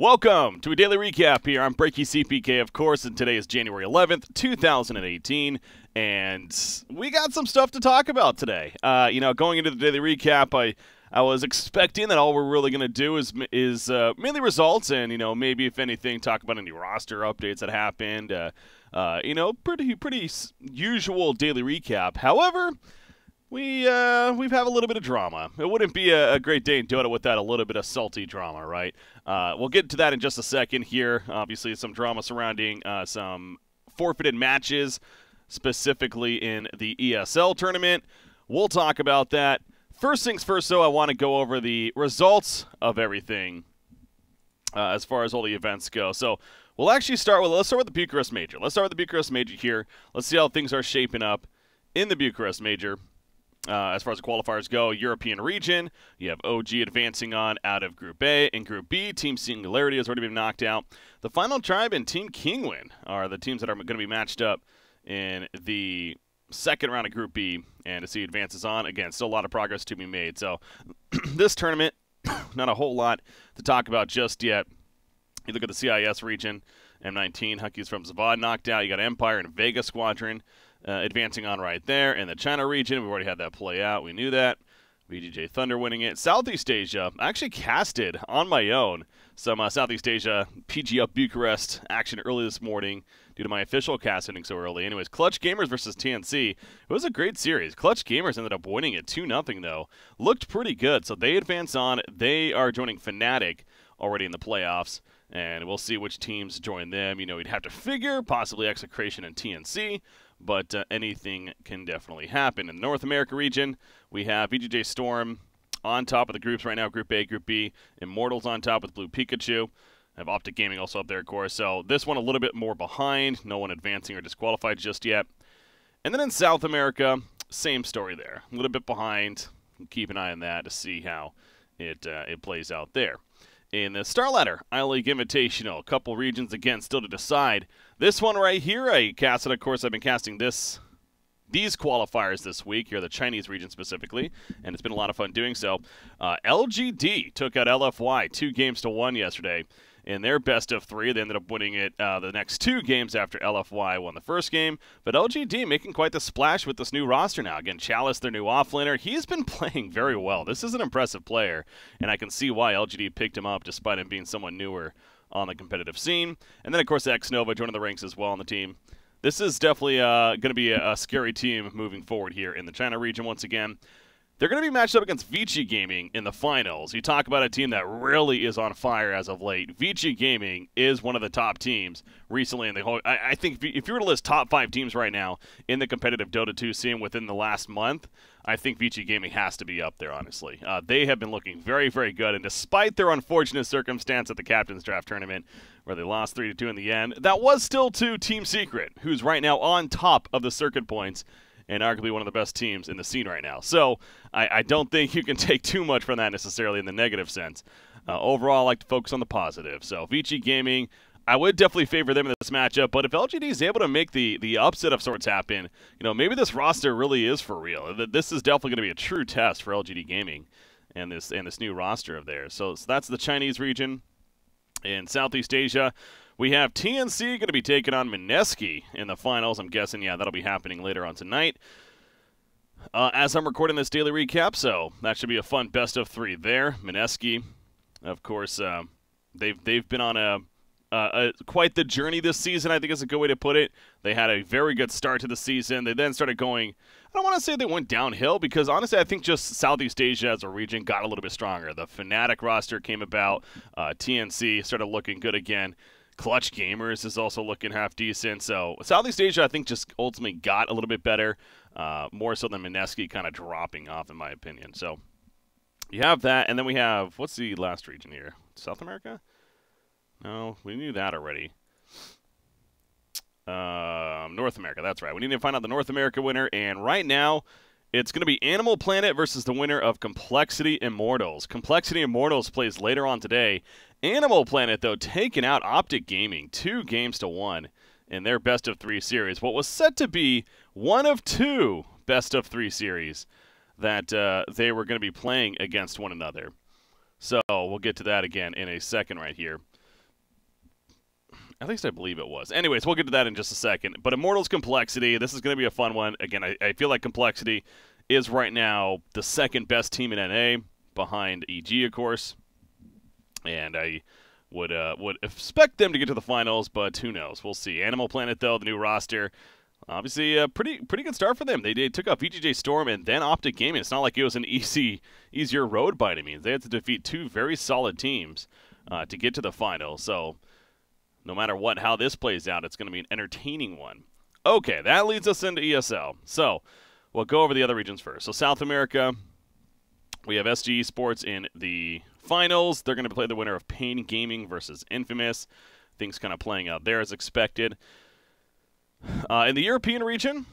Welcome to a daily recap here. I'm Breaky CPK, of course, and today is January 11th, 2018, and we got some stuff to talk about today. Going into the daily recap, I was expecting that all we're really going to do is mainly results and, maybe, if anything, talk about any roster updates that happened. Pretty usual daily recap. However, we've had a little bit of drama. It wouldn't be a great day in Dota without a little bit of salty drama, right? We'll get to that in just a second here. Obviously, some drama surrounding some forfeited matches, specifically in the ESL tournament. We'll talk about that. First things first, though, I want to go over the results of everything as far as all the events go. So we'll actually let's start with the Bucharest Major. Let's start with the Bucharest Major here. Let's see how things are shaping up in the Bucharest Major. As far as the qualifiers go, European region, you have OG advancing on out of Group A. In Group B, Team Singularity has already been knocked out. The Final Tribe and Team Kingwin are the teams that are going to be matched up in the second round of Group B, and to see advances on. Again, still a lot of progress to be made. So this tournament, not a whole lot to talk about just yet. You look at the CIS region, M19, Huckies from Zavad knocked out. You got Empire and Vega Squadron advancing on right there. In the China region, we've already had that play out. We knew that. VGJ Thunder winning it. Southeast Asia, I actually casted on my own some Southeast Asia PG Up Bucharest action early this morning due to my official casting so early. Anyways, Clutch Gamers versus TNC. It was a great series. Clutch Gamers ended up winning it 2-0 though. Looked pretty good. So they advance on. They are joining Fnatic already in the playoffs. And we'll see which teams join them. We'd have to figure possibly Execration and TNC. But anything can definitely happen. In the North America region, we have VGJ Storm on top of the groups right now, Group A, Group B. Immortals on top with Blue Pikachu. I have Optic Gaming also up there, of course. So this one a little bit more behind. No one advancing or disqualified just yet. And then in South America, same story there. A little bit behind. Keep an eye on that to see how it plays out there. In the Star Ladder I-League Invitational, a couple regions, again, still to decide. This one right here, I casted, of course, I've been casting these qualifiers this week, here the Chinese region specifically, and it's been a lot of fun doing so. LGD took out LFY 2-1 yesterday. In their best of three, they ended up winning it the next 2 games after LFY won the first game. But LGD making quite the splash with this new roster now. Again, Chalice, their new offlaner, he's been playing very well. This is an impressive player, and I can see why LGD picked him up despite him being someone newer on the competitive scene. And then, of course, X-Nova joining the ranks as well on the team. This is definitely going to be a scary team moving forward here in the China region once again. They're going to be matched up against Vici Gaming in the finals. You talk about a team that really is on fire as of late. Vici Gaming is one of the top teams recently in the whole. I think if you were to list top 5 teams right now in the competitive Dota 2 scene within the last month, I think Vici Gaming has to be up there, honestly. They have been looking very, very good, and despite their unfortunate circumstance at the Captain's Draft Tournament, where they lost 3-2 in the end, that was still to Team Secret, who's right now on top of the circuit points, and arguably one of the best teams in the scene right now. So I don't think you can take too much from that necessarily in the negative sense. Overall, I like to focus on the positive. So Vici Gaming, I would definitely favor them in this matchup, but if LGD is able to make the upset of sorts happen, maybe this roster really is for real. This is definitely going to be a true test for LGD Gaming and this new roster of theirs. So that's the Chinese region. In Southeast Asia, we have TNC going to be taking on Mineski in the finals. I'm guessing, yeah, that'll be happening later on tonight. As I'm recording this daily recap, so that should be a fun best of 3 there. Mineski, of course, they've been on quite the journey this season, I think is a good way to put it. They had a very good start to the season. They then started going, I don't want to say they went downhill, because honestly I think just Southeast Asia as a region got a little bit stronger. The Fnatic roster came about. TNC started looking good again. Clutch Gamers is also looking half decent. So Southeast Asia, I think, just ultimately got a little bit better, more so than Mineski kind of dropping off, in my opinion. So you have that, and then we have, what's the last region here? South America? No, we knew that already. North America, that's right. We need to find out the North America winner, and right now it's going to be Animal Planet versus the winner of Complexity Immortals. Complexity Immortals plays later on today. Animal Planet, though, taking out Optic Gaming 2-1 in their best of 3 series. What was set to be one of 2 best of 3 series that they were going to be playing against one another. So we'll get to that again in a second right here. At least I believe it was. Anyways, we'll get to that in just a second. But Immortals Complexity, this is going to be a fun one. Again, I feel like Complexity is right now the second best team in NA, behind EG, of course. And I would expect them to get to the finals, but who knows? We'll see. Animal Planet, though, the new roster, obviously a pretty good start for them. They took out VGJ Storm and then Optic Gaming. It's not like it was an easier road by any means. They had to defeat two very solid teams to get to the final. So no matter how this plays out, it's going to be an entertaining one. Okay, that leads us into ESL. So we'll go over the other regions first. So South America, we have SG Esports in the finals. They're going to play the winner of Pain Gaming versus Infamous. Things kind of playing out there as expected. In the European region,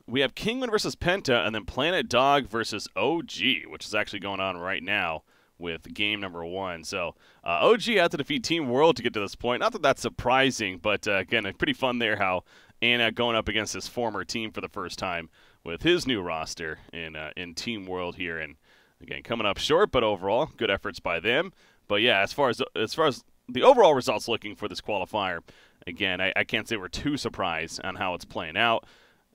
we have Kingman versus Penta, and then Planet Dog versus OG, which is actually going on right now with game number 1. So OG had to defeat Team World to get to this point. Not that that's surprising, but again, pretty fun there how Anna going up against his former team for the first time with his new roster in Team World here. And again, coming up short, but overall, good efforts by them. But yeah, as far as the overall results looking for this qualifier, again, I can't say we're too surprised on how it's playing out.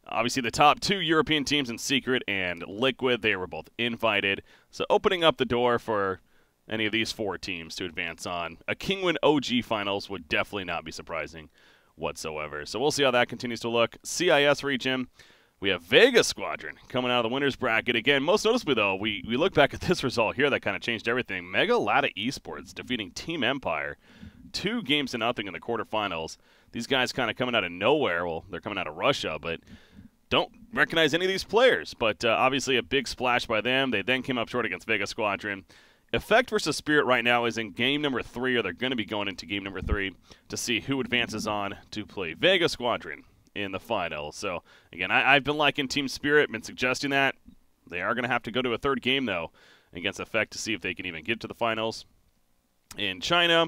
Obviously, the top 2 European teams in Secret and Liquid, they were both invited. So opening up the door for any of these 4 teams to advance on a Kingwin OG finals would definitely not be surprising whatsoever. So we'll see how that continues to look. CIS region, we have Vegas Squadron coming out of the winner's bracket. Again, most noticeably, though, we look back at this result here that kind of changed everything. Mega Lada Esports defeating Team Empire 2-0 in the quarterfinals. These guys kind of coming out of nowhere. Well, they're coming out of Russia, but don't recognize any of these players. But obviously a big splash by them. They then came up short against Vegas Squadron. Effect versus Spirit right now is in game number 3, or they're going to be going into game number 3 to see who advances on to play Vegas Squadron in the final. So, again, I've been liking Team Spirit, been suggesting that. They are going to have to go to a 3rd game, though, against Effect to see if they can even get to the finals. In China,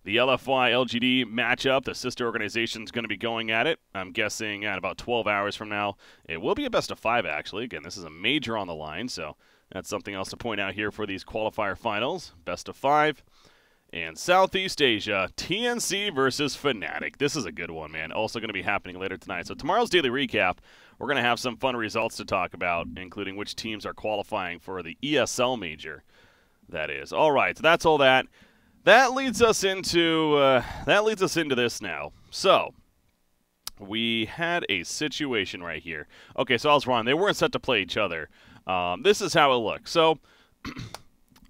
the LFY-LGD matchup, the sister organization is going to be going at it. I'm guessing at about 12 hours from now. It will be a best of 5, actually. Again, this is a major on the line, so that's something else to point out here for these qualifier finals. Best of 5. And Southeast Asia, TNC versus Fnatic. This is a good one, man. Also going to be happening later tonight. So tomorrow's daily recap, we're going to have some fun results to talk about, including which teams are qualifying for the ESL major, that is. All right, so that's all that. That leads us into this now. So we had a situation right here. Okay, so I was wrong. They weren't set to play each other. This is how it looks. So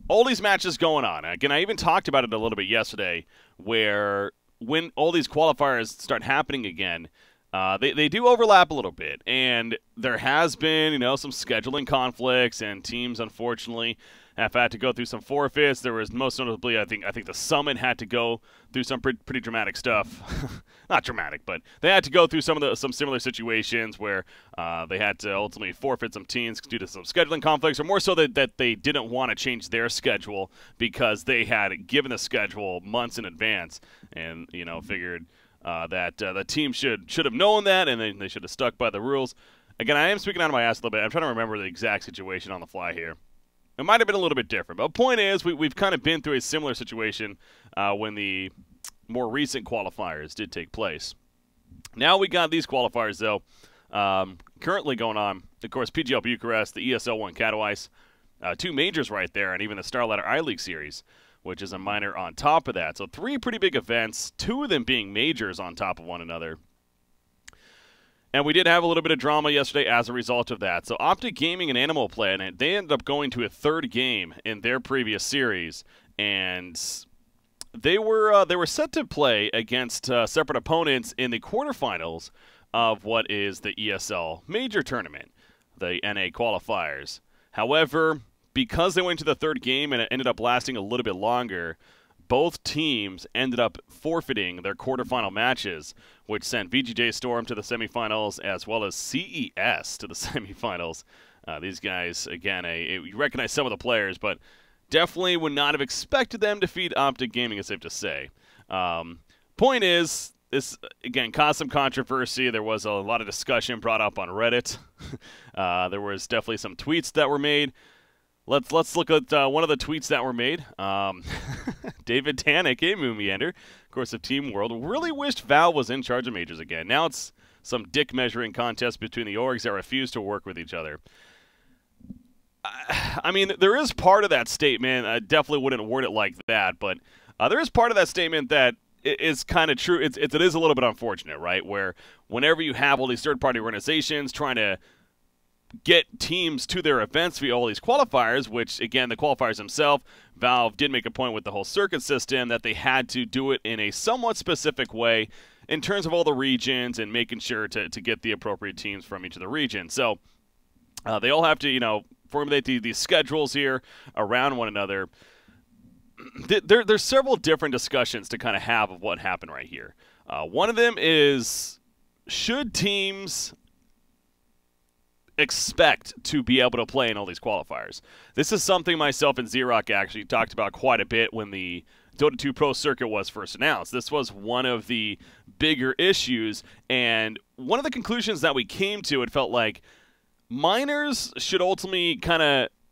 all these matches going on. Again, I even talked about it a little bit yesterday, where when all these qualifiers start happening again, they do overlap a little bit, and there has been, some scheduling conflicts, and teams, unfortunately, have had to go through some forfeits. There was most notably, I think the Summit had to go through some pretty dramatic stuff. Not dramatic, but they had to go through some similar situations where they had to ultimately forfeit some teams due to some scheduling conflicts, or more so that they didn't want to change their schedule because they had given the schedule months in advance, and figured that the team should have known that, and they should have stuck by the rules. Again, I am speaking out of my ass a little bit. I'm trying to remember the exact situation on the fly here. It might have been a little bit different, but the point is we've kind of been through a similar situation when the more recent qualifiers did take place. Now we got these qualifiers, though, currently going on. Of course, PGL Bucharest, the ESL 1 Katowice, 2 majors right there, and even the Starladder I-League Series, which is a minor on top of that. So 3 pretty big events, 2 of them being majors on top of one another. And we did have a little bit of drama yesterday as a result of that. So Optic Gaming and Animal Planet, they ended up going to a 3rd game in their previous series, and they were set to play against separate opponents in the quarterfinals of what is the ESL major tournament, the NA qualifiers. However, because they went to the 3rd game and it ended up lasting a little bit longer, both teams ended up forfeiting their quarterfinal matches, which sent VGJ Storm to the semifinals as well as CES to the semifinals. These guys, again, you recognize some of the players, but definitely would not have expected them to defeat Optic Gaming, it's safe to say. Point is, this, again, caused some controversy. There was a lot of discussion brought up on Reddit. There was definitely some tweets that were made. Let's look at one of the tweets that were made. David Tannick, hey Moon Meander, of course of Team World, really wished Val was in charge of majors again. Now it's some dick measuring contest between the orgs that refuse to work with each other. I mean, there is part of that statement. I definitely wouldn't word it like that, but there is part of that statement that is kind of true. It is a little bit unfortunate, right? Where whenever you have all these third-party organizations trying to get teams to their events via all these qualifiers, which, again, the qualifiers themselves, Valve did make a point with the whole circuit system that they had to do it in a somewhat specific way in terms of all the regions and making sure to get the appropriate teams from each of the regions. So they all have to, formulate these schedules here around one another. There's several different discussions to kind of have of what happened right here. One of them is, should teams expect to be able to play in all these qualifiers? This is something myself and Xerox actually talked about quite a bit when the Dota 2 Pro Circuit was first announced. This was one of the bigger issues, and one of the conclusions that we came to, it felt like minors should ultimately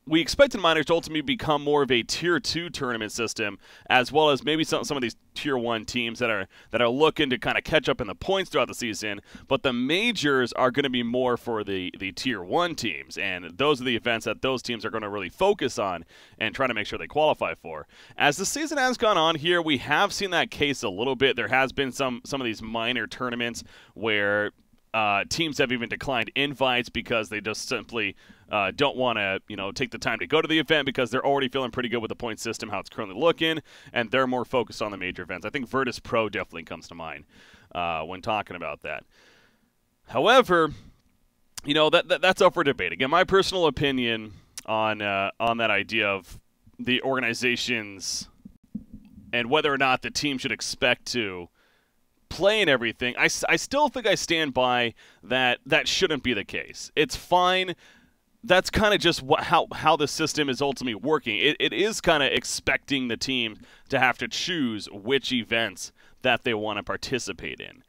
we expected minors to ultimately become more of a Tier 2 tournament system, as well as maybe some of these Tier 1 teams that are looking to kind of catch up in the points throughout the season. But the majors are going to be more for the Tier 1 teams, and those are the events that those teams are going to really focus on and try to make sure they qualify for. As the season has gone on here, we have seen that case a little bit. There has been some of these minor tournaments where teams have even declined invites because they just simply don't want to, take the time to go to the event because they're already feeling pretty good with the point system, how it's currently looking, and they're more focused on the major events. I think Virtus Pro definitely comes to mind when talking about that. However, that's up for debate. Again, my personal opinion on that idea of the organizations and whether or not the team should expect to play and everything, I still think I stand by that shouldn't be the case. It's fine. That's kind of just how the system is ultimately working. It is kind of expecting the team to have to choose which events that they want to participate in.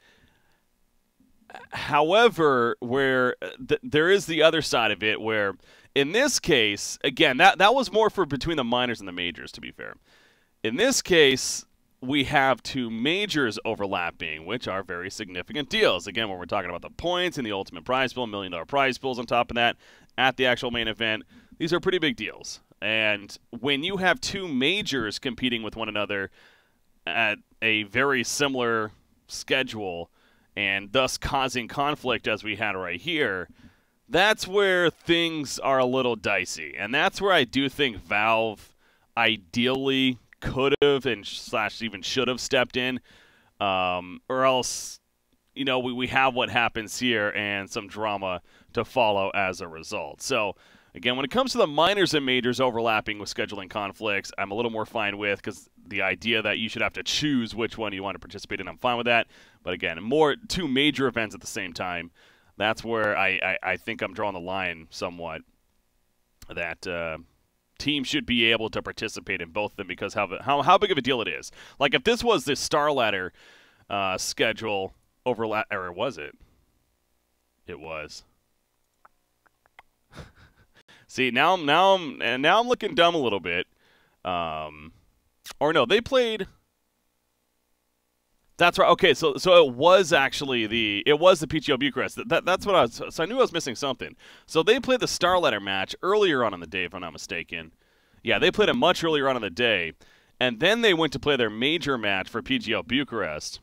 However, where there is the other side of it where, in this case, again, that was more for between the minors and the majors, to be fair. In this case, we have two majors overlapping, which are very significant deals. Again, when we're talking about the points and the ultimate prize pool, $1 million prize pools on top of that at the actual main event, these are pretty big deals. And when you have two majors competing with one another at a very similar schedule and thus causing conflict as we had right here, that's where things are a little dicey. And that's where I do think Valve ideally could have and / even should have stepped in, or else, we have what happens here and some drama to follow as a result. So, again, when it comes to the minors and majors overlapping with scheduling conflicts, I'm a little more fine with, because the idea that you should have to choose which one you want to participate in, I'm fine with that. But again, more two major events at the same time, that's where I think I'm drawing the line somewhat, that team should be able to participate in both of them because how big of a deal it is. Like, if this was the Star Ladder schedule overlap, or was it? It was. See, now I'm looking dumb a little bit. Or no, they played. That's right. Okay, so it was actually the PGO Bucharest. That's what I was. So I knew I was missing something. So they played the Star Ladder match earlier on in the day, if I'm not mistaken. Yeah, they played it much earlier on in the day, and then they went to play their major match for PGO Bucharest,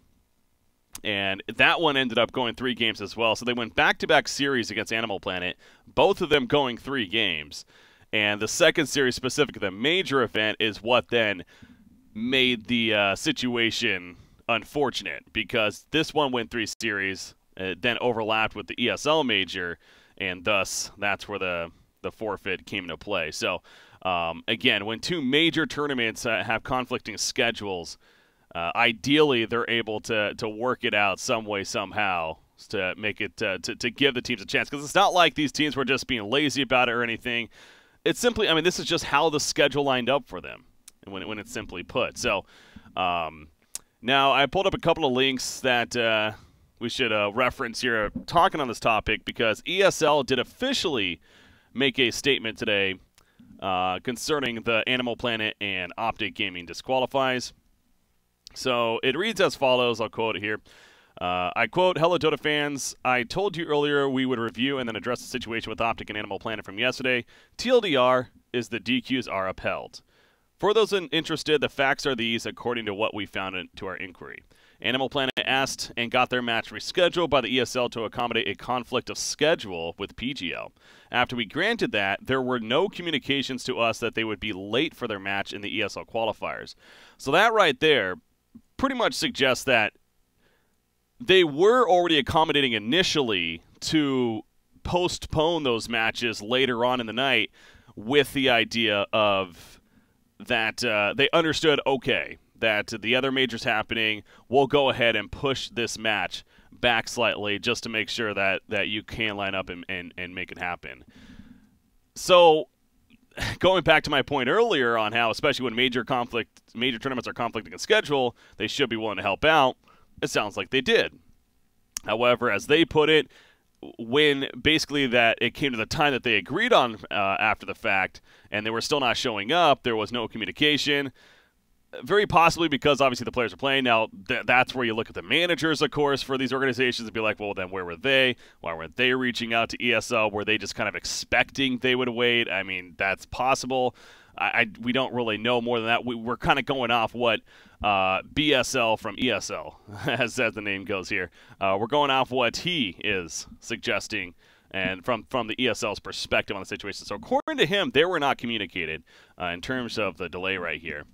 and that one ended up going 3 games as well. So they went back-to-back series against Animal Planet, both of them going 3 games. And the second series, specifically the major event, is what then made the situation unfortunate, because this one went 3 series, then overlapped with the ESL major, and thus that's where the forfeit came into play. So again, when 2 major tournaments have conflicting schedules, ideally they're able to work it out some way, somehow, to make it to give the teams a chance, because it's not like these teams were just being lazy about it or anything. It's simply, I mean, this is just how the schedule lined up for them, when it's simply put. So now I pulled up a couple of links that we should reference here talking on this topic, because ESL did officially make a statement today concerning the Animal Planet and Optic Gaming disqualifies. So it reads as follows. I'll quote it here. I quote, "Hello, Dota fans. I told you earlier we would review and then address the situation with Optic and Animal Planet from yesterday. TLDR is the DQs are upheld. For those interested, the facts are these according to what we found to our inquiry. Animal Planet asked and got their match rescheduled by the ESL to accommodate a conflict of schedule with PGL. After we granted that, there were no communications to us that they would be late for their match in the ESL qualifiers." So that right there pretty much suggests that they were already accommodating initially to postpone those matches later on in the night with the idea of that they understood, okay, that the other major's happening, we'll go ahead and push this match back slightly just to make sure that you can line up and make it happen. So going back to my point earlier on how, especially when major tournaments are conflicting in schedule, they should be willing to help out, it sounds like they did. However, as they put it, when basically that it came to the time that they agreed on after the fact, and they were still not showing up, there was no communication. Very possibly because obviously the players are playing. Now, that's where you look at the managers, of course, for these organizations and be like, well, then where were they? Why weren't they reaching out to ESL? Were they just kind of expecting they would wait? I mean, that's possible. We don't really know more than that. We're kind of going off what BSL from ESL, as the name goes here. We're going off what he is suggesting and from the ESL's perspective on the situation. So according to him, they were not communicated in terms of the delay right here.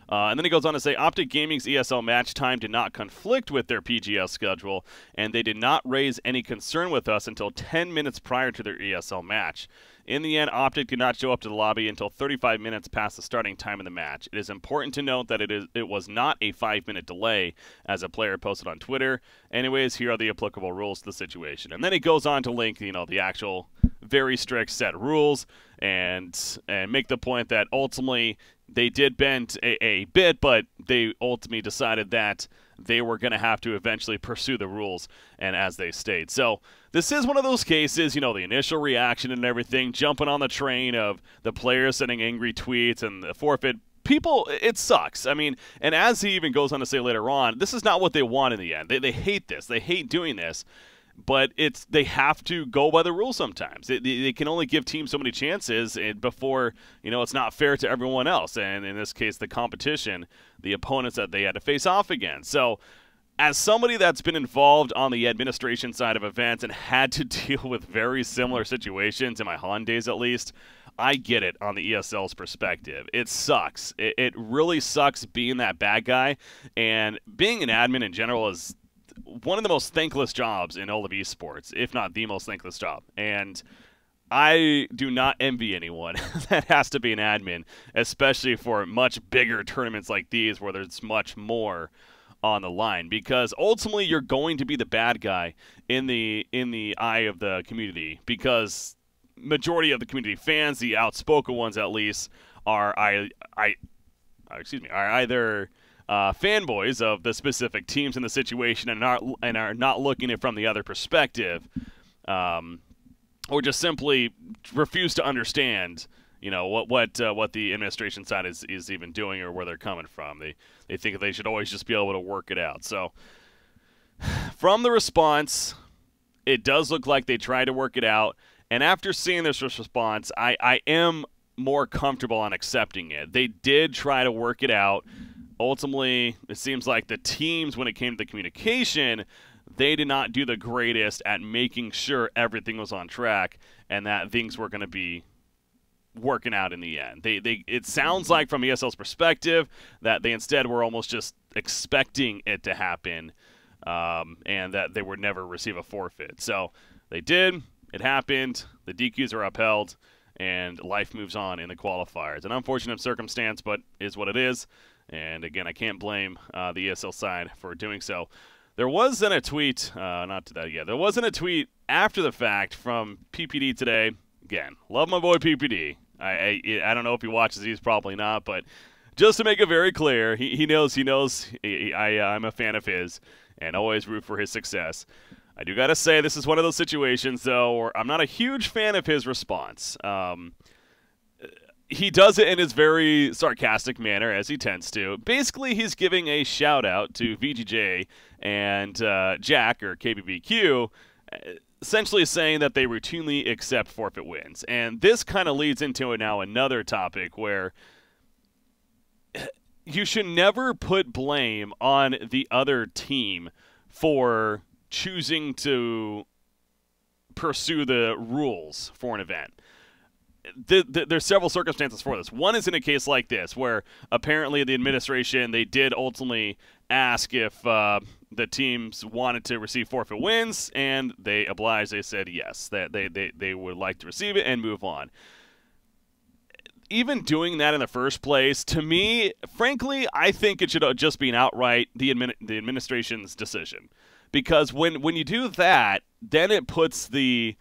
And then he goes on to say, Optic Gaming's ESL match time did not conflict with their PGL schedule, and they did not raise any concern with us until 10 minutes prior to their ESL match. In the end, Optic did not show up to the lobby until 35 minutes past the starting time of the match. It is important to note that it was not a 5-minute delay, as a player posted on Twitter. Anyways, here are the applicable rules to the situation. And then he goes on to link, the actual very strict set rules and make the point that ultimately they did bend a bit, but they ultimately decided that they were going to have to eventually pursue the rules, and as they state. So this is one of those cases, the initial reaction and everything, jumping on the train of the players sending angry tweets and the forfeit. People, it sucks. I mean, and as he even goes on to say later on, this is not what they want in the end. They hate this. They hate doing this. But they have to go by the rules sometimes. They can only give teams so many chances before, it's not fair to everyone else. And in this case, the competition, the opponents that they had to face off against. So as somebody that's been involved on the administration side of events and had to deal with very similar situations in my Han days at least, I get it on the ESL's perspective. It sucks. It really sucks being that bad guy. And being an admin in general is one of the most thankless jobs in all of esports, if not the most thankless job. And I do not envy anyone that has to be an admin, especially for much bigger tournaments like these where there's much more on the line, because ultimately you're going to be the bad guy in the eye of the community, because majority of the community fans, the outspoken ones at least, are either fanboys of the specific teams in the situation and are not looking at it from the other perspective, or just simply refuse to understand, what the administration side is even doing or where they're coming from. They think they should always just be able to work it out. So from the response, it does look like they tried to work it out. And after seeing this response, I am more comfortable on accepting it. They did try to work it out. Ultimately, it seems like the teams, when it came to the communication, they did not do the greatest at making sure everything was on track and that things were going to be working out in the end. It sounds like from ESL's perspective that they instead were almost just expecting it to happen, and that they would never receive a forfeit. So they did. It happened. The DQs are upheld, and life moves on in the qualifiers. An unfortunate circumstance, but is what it is. And again, I can't blame the ESL side for doing so. There wasn't a tweet, there wasn't a tweet after the fact from PPD today. Again, love my boy PPD. I don't know if he watches these, probably not, but just to make it very clear, he knows I'm a fan of his and always root for his success. I do got to say, this is one of those situations, though, where I'm not a huge fan of his response. he does it in his very sarcastic manner, as he tends to. Basically, he's giving a shout-out to VGJ and Jack, or KBBQ, essentially saying that they routinely accept forfeit wins. And this kind of leads into now another topic where you should never put blame on the other team for choosing to pursue the rules for an event. There's several circumstances for this. One is in a case like this, where apparently the administration, they did ultimately ask if the teams wanted to receive forfeit wins, and they obliged. They said yes, that they would like to receive it and move on. Even doing that in the first place, to me, frankly, I think it should just be an outright the administration's decision. Because when you do that, then it puts the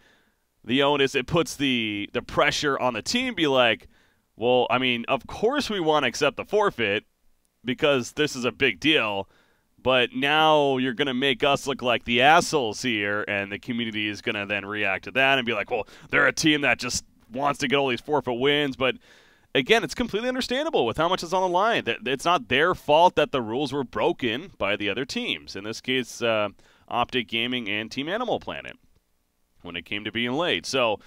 onus, it puts the pressure on the team, be like, well, I mean, of course we want to accept the forfeit because this is a big deal, but now you're going to make us look like the assholes here, and the community is going to then react to that and be like, well, they're a team that just wants to get all these forfeit wins. But again, it's completely understandable with how much is on the line. It's not their fault that the rules were broken by the other teams. In this case, Optic Gaming and Team Animal Planet, when it came to being late. So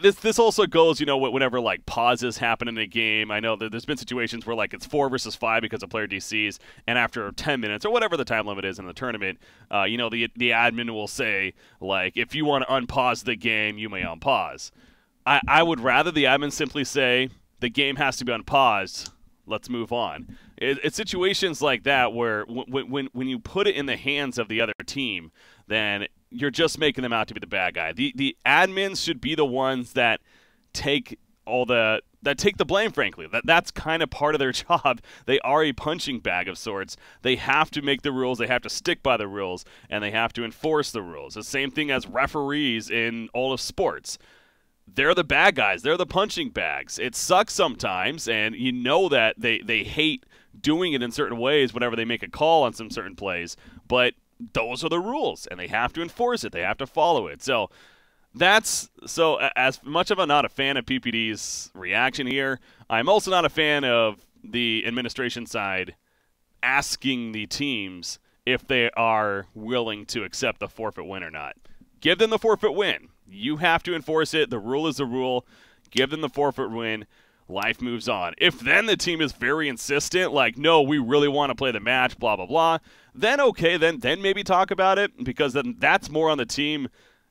this also goes, whenever like pauses happen in a game. I know that there's been situations where like it's 4 versus 5 because a player DCs, and after 10 minutes or whatever the time limit is in the tournament, the admin will say, like, if you want to unpause the game, you may unpause. I would rather the admin simply say the game has to be unpaused. Let's move on. It's situations like that where when you put it in the hands of the other team, then you're just making them out to be the bad guy. The admins should be the ones that take the blame, frankly. That's kind of part of their job. They are a punching bag of sorts. They have to make the rules, they have to stick by the rules, and they have to enforce the rules. The same thing as referees in all of sports. They're the bad guys. They're the punching bags. It sucks sometimes, and you know that they hate doing it in certain ways whenever they make a call on some certain plays, but those are the rules, and they have to enforce it. They have to follow it. So as much of I'm not a fan of PPD's reaction here, I'm also not a fan of the administration side asking the teams if they are willing to accept the forfeit win or not. Give them the forfeit win. You have to enforce it. The rule is the rule. Give them the forfeit win. Life moves on. If then the team is very insistent, like, no, we really want to play the match, blah, blah, blah, then okay, then maybe talk about it, because then that's more on the team.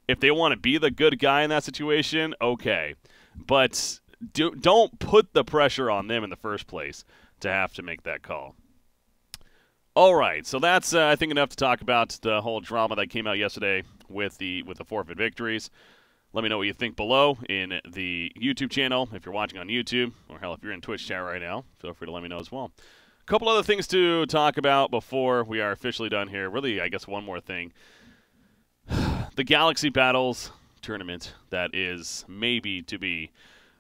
If they want to be the good guy in that situation, okay. But don't put the pressure on them in the first place to have to make that call. All right, so that's, I think, enough to talk about the whole drama that came out yesterday with the forfeit victories. Let me know what you think below in the YouTube channel if you're watching on YouTube, or hell, if you're in Twitch chat right now, feel free to let me know as well. A couple other things to talk about before we are officially done here. Really, I guess one more thing. The Galaxy Battles tournament that is maybe to be.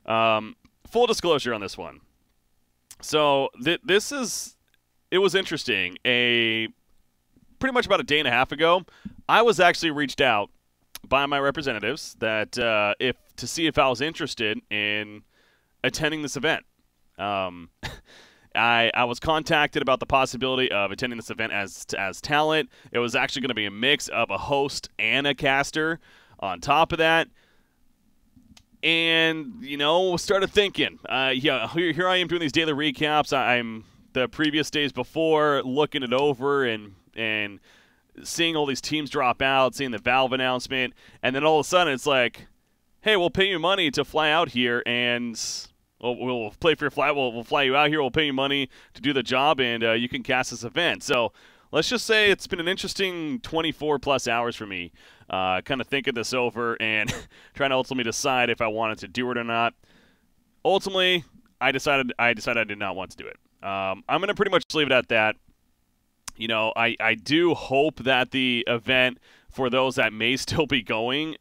Full disclosure on this one. So it was interesting. Pretty much about a day and a half ago, I was actually reached out by my representatives that to see if I was interested in attending this event. I was contacted about the possibility of attending this event as talent. It was actually going to be a mix of a host and a caster on top of that. And, started thinking, here I am doing these daily recaps. I'm the previous days before looking it over and seeing all these teams drop out, seeing the Valve announcement, and then all of a sudden it's like, hey, we'll pay you money to fly out here, and we'll pay for your flight. We'll fly you out here. We'll pay you money to do the job, and you can cast this event. So let's just say it's been an interesting 24-plus hours for me, kind of thinking this over and trying to ultimately decide if I wanted to do it or not. Ultimately, I decided I did not want to do it. I'm going to pretty much leave it at that. I do hope that the event, for those that may still be going,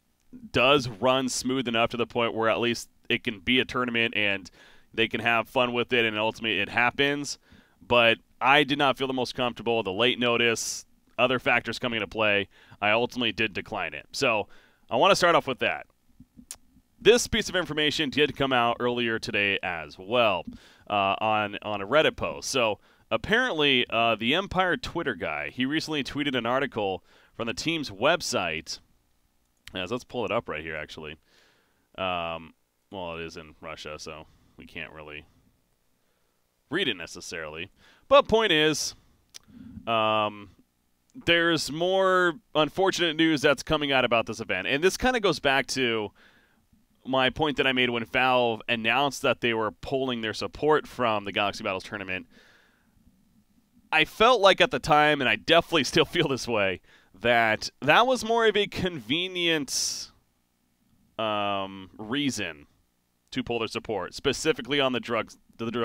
does run smooth enough to the point where at least it can be a tournament and they can have fun with it, and ultimately it happens. But I did not feel the most comfortable. The late notice, other factors coming into play, I ultimately did decline it. So I want to start off with that. this piece of information did come out earlier today as well on a Reddit post. So apparently, the Empire Twitter guy, he recently tweeted an article from the team's website. Let's pull it up right here, actually. Well, it is in Russia, so we can't really read it necessarily. But point is, there's more unfortunate news that's coming out about this event. And this kind of goes back to my point that I made when Valve announced that they were pulling their support from the Galaxy Battles tournament. I felt like at the time, and I definitely still feel this way, that was more of a convenient reason to pull their support, specifically on the drug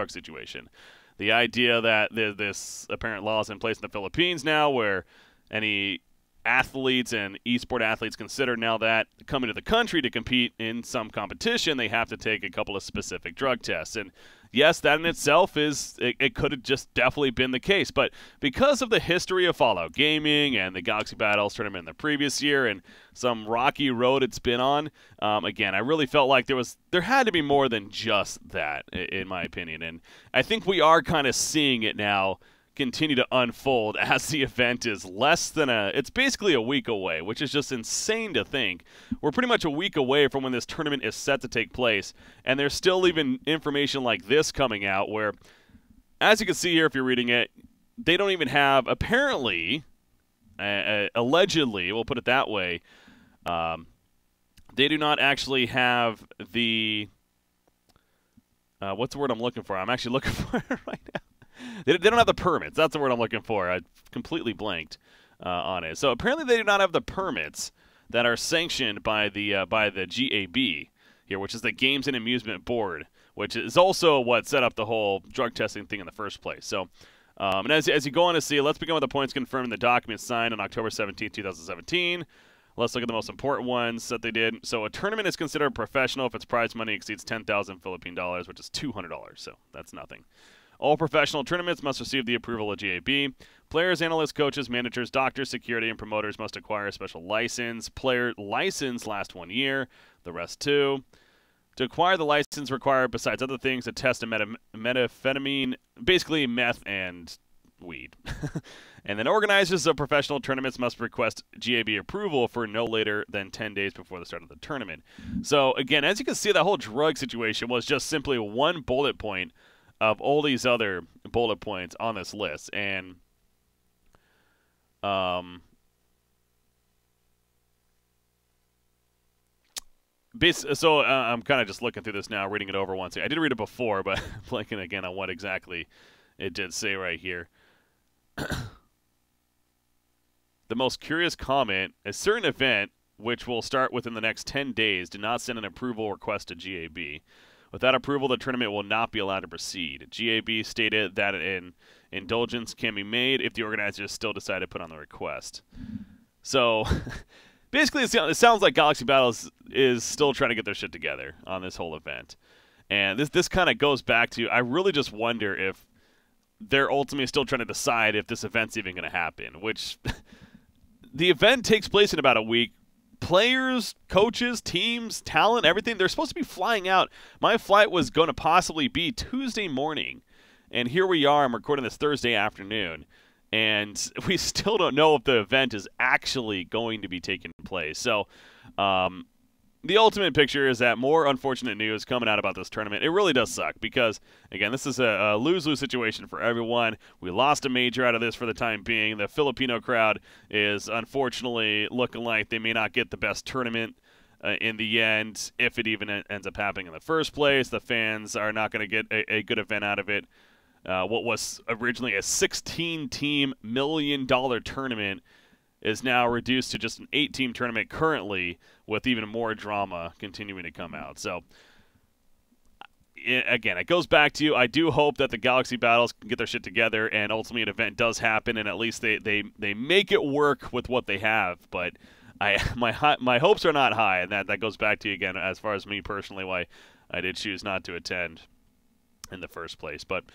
situation. The idea that this apparent law is in place in the Philippines now, where any athletes and esport athletes considered now that coming to the country to compete in some competition, they have to take a couple of specific drug tests. And yes, that in itself it could have just definitely been the case. But because of the history of Fallout Gaming and the Galaxy Battles tournament in the previous year and some rocky road it's been on, again, I really felt like there had to be more than just that, in my opinion. And I think we are kind of seeing it now continue to unfold as the event is it's basically a week away, which is just insane to think. We're pretty much a week away from when this tournament is set to take place, and there's still even information like this coming out where, as you can see here if you're reading it, they don't even have, apparently, allegedly, we'll put it that way, they do not actually have the, what's the word I'm looking for? I'm actually looking for it right now. They don't have the permits. That's the word I'm looking for. I completely blanked on it. So apparently they do not have the permits that are sanctioned by the GAB here, which is the Games and Amusement Board, which is also what set up the whole drug testing thing in the first place. So, and as you go on to see, let's begin with the points confirmed in the document signed on October 17, 2017. Let's look at the most important ones that they did. So a tournament is considered professional if its prize money exceeds 10,000 Philippine dollars, which is $200. So that's nothing. All professional tournaments must receive the approval of GAB. Players, analysts, coaches, managers, doctors, security, and promoters must acquire a special license. Player license lasts 1 year, the rest 2. To acquire the license required, besides other things, a test of methamphetamine, basically meth and weed. And then organizers of professional tournaments must request GAB approval for no later than 10 days before the start of the tournament. So, again, as you can see, that whole drug situation was just simply one bullet point of all these other bullet points on this list. And so I'm kind of just looking through this now, reading it over once. I did read it before, but blanking again on what exactly it did say right here. The most curious comment, a certain event, which will start within the next 10 days, did not send an approval request to GAB. Without approval, the tournament will not be allowed to proceed. GAB stated that an indulgence can be made if the organizers still decide to put on the request. So, basically, it sounds like Galaxy Battles is still trying to get their shit together on this whole event. And this kind of goes back to, I really just wonder if they're ultimately still trying to decide if this event's even going to happen, which the event takes place in about a week. Players, coaches, teams, talent, everything, they're supposed to be flying out. My flight was going to possibly be Tuesday morning, and here we are. I'm recording this Thursday afternoon, and we still don't know if the event is actually going to be taking place. So the ultimate picture is that more unfortunate news coming out about this tournament. It really does suck because, again, this is a lose-lose situation for everyone. We lost a major out of this for the time being. The Filipino crowd is unfortunately looking like they may not get the best tournament in the end, if it even ends up happening in the first place. The fans are not going to get a good event out of it. What was originally a 16-team $1 million tournament is now reduced to just an 8-team tournament currently, with even more drama continuing to come out. So, again, it goes back to, I do hope that the Galaxy Battles can get their shit together and ultimately an event does happen and at least they make it work with what they have. But my hopes are not high, and that goes back to, again, as far as me personally, why I did choose not to attend in the first place. But,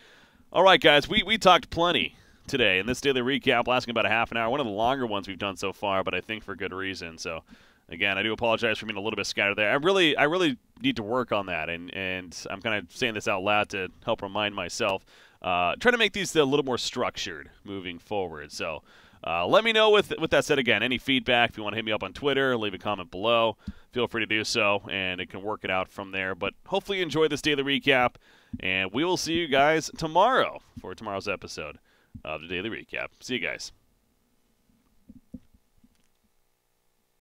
all right, guys, we talked plenty today in this daily recap, lasting about a half an hour. One of the longer ones we've done so far, but I think for good reason. So again, I do apologize for being a little bit scattered there. I really need to work on that, and I'm kind of saying this out loud to help remind myself. Try to make these a little more structured moving forward. So let me know with that said, again, any feedback. If you want to hit me up on Twitter, leave a comment below. Feel free to do so, and it can work it out from there. But hopefully you enjoyed this daily recap, and we will see you guys tomorrow for tomorrow's episode of the Daily Recap. See you guys.